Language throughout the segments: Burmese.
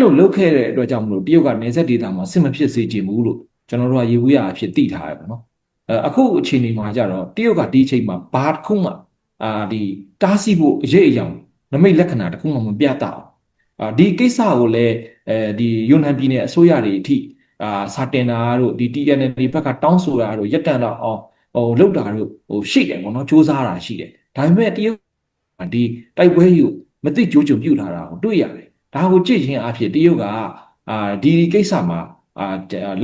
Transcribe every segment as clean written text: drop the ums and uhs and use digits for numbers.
လို့လုပ်ခဲ့တဲ့အတွက်ကြောင့်မလို့တရုတ်ကနေဆက်ဒေတာမှာစစ်မဖြစ်စေချင်ဘူးလို့ကျွန်တော်တို့ကရေဘူးရအဖြစ်သိထားရပါတော့အခုအချိန်ဒီမှာကြတော့တရုတ်ကဒီအချိန်မှာဘာတစ်ခုမှဒီတားဆီးဖို့အရေးအယောင်နမိတ်လက္ခဏာတစ်ခုမှမပြတ်တော့ဒီကိစ္စကိုလည်းဒီယူနန်ပြည်နယ်အစိုးရတွေအထိစာတင်တာတို့ဒီ TNL ဘက်ကတောင်းဆိုတာတို့ရက်တန်တော့အောင်လောက်တာတို့ရှိတယ်ပေါ့နော်စူးစမ်းတာရှိတယ်ဒါပေမဲ့တရုတ်ဒီတိုက်ပွဲကြီးကိုမသိကြိုးကြုံပြုတ်လာတာကိုတွေ့ရတယ်ဒါကိုကြည့်ချင်းအဖြစ်တရုတ်ကဒီကိစ္စမှာ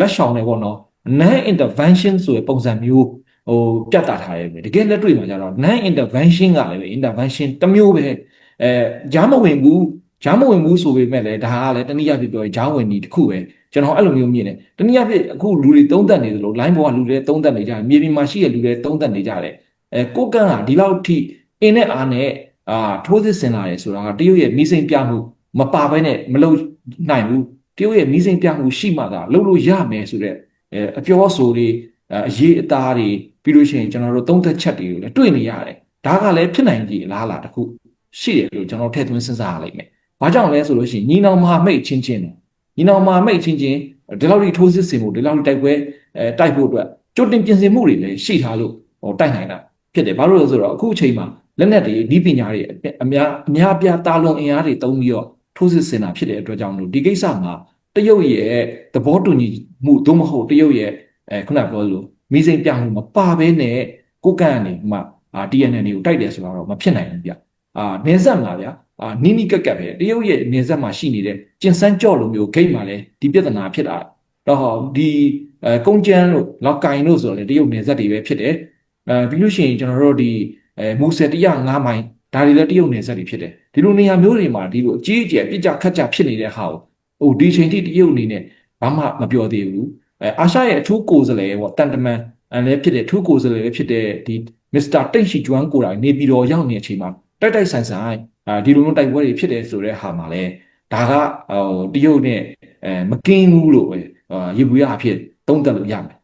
လက်ရှောင်နေပေါ့နော် non intervention ဆိုတဲ့ပုံစံမျိုးပြတ်တာထားရတယ်တကယ်လက်တွေ့မှာကျတော့ non intervention ကလည်းပဲ intervention တစ်မျိုးပဲဂျားမဝင်ဘူးဆိုပေမဲ့လည်းဒါကလည်းတနည်းအားဖြင့်ပြောရင်ဂျားဝင်ဒီတစ်ခုပဲကျွန်တော်အဲ့လိုမျိုးမြင်တယ်တနည်းအားဖြင့်အခုလူတွေသုံးသပ်နေသလို line ပေါ်ကလူတွေသုံးသပ်နေကြတယ်မြေပြင်မှာရှိတဲ့လူတွေသုံးသပ်နေကြတယ်ကိုကန့်ကဒီလောက်ထိအင်းနဲ့အားနဲ့ထိုးစစ်ဆင်လာတယ်ဆိုတာကတရုတ်ရဲ့မိစိမ်ပြမှုမပါဘဲနဲ့မလုပ်နိုင်ဘူးတရုတ်ရဲ့မိစိမ်ပြမှုရှိမှသာလုပ်လို့ရမယ်ဆိုတဲ့အပြောအဆိုတွေအရေးအသားတွေပြီးလို့ရှိရင်ကျွန်တော်တို့သုံးသက်ချက်တွေကိုလည်းတွေ့နေရတယ်ဒါကလည်းဖြစ်နိုင်ကြည်လားတစ်ခုရှိတယ်လို့ကျွန်တော်ထည့်သွင်းစဉ်းစားရလိမ့်မယ်ဘာကြောင့်လဲဆိုလို့ရှိရင်ညီနောင်မဟာမိတ်ချင်းချင်းညီနောင်မဟာမိတ်ချင်းချင်းဒီလောက်ထိထိုးစစ်ဆင်မှုဒီလောက်ထိတိုက်ပွဲတိုက်ဖို့အတွက်ကြိုတင်ပြင်ဆင်မှုတွေလည်းရှိထားလို့တိုက်နိုင်တာဖြစ်တယ်ဘာလို့လဲဆိုတော့အခုအချိန်မှာလက်နက်တွေဤပညာတွေအများပြားတာလွန်အင်အားတွေတုံးပြီးတော့ထိုးစစ်ဆင်တာဖြစ်တဲ့အတွက်ကြောင့်လို့ဒီကိစ္စမှာတရုတ်ရဲ့သဘောတူညီမှုသို့မဟုတ်တရုတ်ရဲ့ခုနပြောလို့မိစိမ်ပြမှုမပါဘဲနဲ့ကိုကန့်ကနေမှTNL ကိုတိုက်တယ်ဆိုတော့မဖြစ်နိုင်ဘူးဗျနေဆက်မှာဗျနီးနီးကက်ကက်ပဲတရုတ်ရဲ့နေဆက်မှာရှိနေတဲ့ကျင်စန်းကြော့လိုမျိုးဂိတ်မှာလည်းဒီပြဿနာဖြစ်တာတော့ဒီကုန်းကျန်းတို့လောက်ကင်တို့ဆိုတော့လေတရုတ်နေဆက်တွေပဲဖြစ်တယ်ပြီးလို့ရှိရင်ကျွန်တော်တို့ဒီမူဆယ်105မိုင်ဒါတွေလည်းတရုတ်နေဆက်တွေဖြစ်တယ်ဒီလိုနေရာမျိုးတွေမှာဒီလိုအကြီးအကျယ်ပြစ်ကြခတ်ကြဖြစ်နေတဲ့ဟာကိုဒီချိန်ထိတရုတ်အနေနဲ့ဘာမှမပြောသေးဘူးအာရှရဲ့အထူးကိုယ်စားလှယ်ပေါ့တန်တမန်လည်းဖြစ်တယ်အထူးကိုယ်စားလှယ်လည်းဖြစ်တဲ့ဒီမစ္စတာတိတ်ရှိကျွမ်းကိုယ်တိုင်နေပြည်တော်ရောက်နေတဲ့အချိန်မှာတိုက်ဆိုင်ဒီလိုမျိုးတိုက်ပွဲတွေဖြစ်တယ်ဆိုတဲ့ဟာမှာလဲဒါကတရုတ်နဲ့မကင်းဘူးလို့ပဲရေဘူးရအဖြစ်သုံးသပ်လို့ရမယ်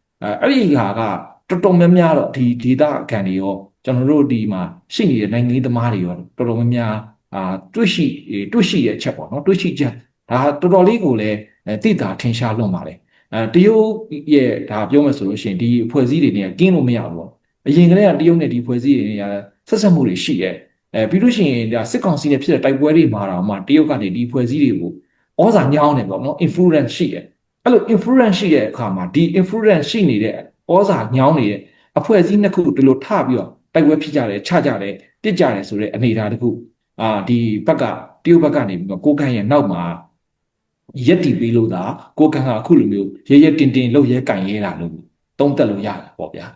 အဲ့ဒီဟာကတော်တော်များများတော့ဒီဒေတာခံတွေရောကျွန်တော်တို့ဒီမှာရှိနေတဲ့နိုင်ငံရေးသမားတွေရောတော်တော်များများတွေ့ရှိရဲ့ချက်ပေါ့နော်တွေ့ရှိချက်ဒါတော်တော်လေးကိုလည်းသိတာထင်ရှားလွန်ပါလေတရုတ်ရဲ့ဒါပြောမယ်ဆိုလို့ရှိရင်ဒီအဖွဲ့အစည်းတွေနဲ့ကင်းလို့မရဘူးပေါ့အရင်ကတည်းကတရုတ်နဲ့ဒီအဖွဲ့အစည်းတွေနဲ့ဆက်ဆက်မှုတွေရှိရဲ့ပြီးလို့ရှိရင်ဒါစစ်ကောင်စီနဲ့ဖြစ်တဲ့တိုက်ပွဲတွေမှာတော့မှတရုတ်ကနေဒီဖွဲ့စည်းတွေကိုဩဇာညောင်းတယ်ပေါ့နော် influence ရှိတယ်အဲ့လို influence ရှိတဲ့အခါမှာဒီ influence ရှိနေတဲ့ဩဇာညောင်းနေတဲ့အဖွဲ့အစည်းနှစ်ခုဒီလိုထပြီးတော့တိုက်ပွဲဖြစ်ကြတယ်ချကြတယ်ပြစ်ကြတယ်ဆိုတဲ့အနေအထားတစ်ခုဒီဘက်ကတရုတ်ဘက်ကနေပြီးတော့ကိုကန့်ရဲ့နောက်မှာရက်တီပေးလို့သာကိုကန့်ကအခုလိုမျိုးရဲရဲတင်တင်လှုပ်ရဲကင်ရဲတာလို့သုံးသက်လို့ရတယ်ပေါ့ဗျာ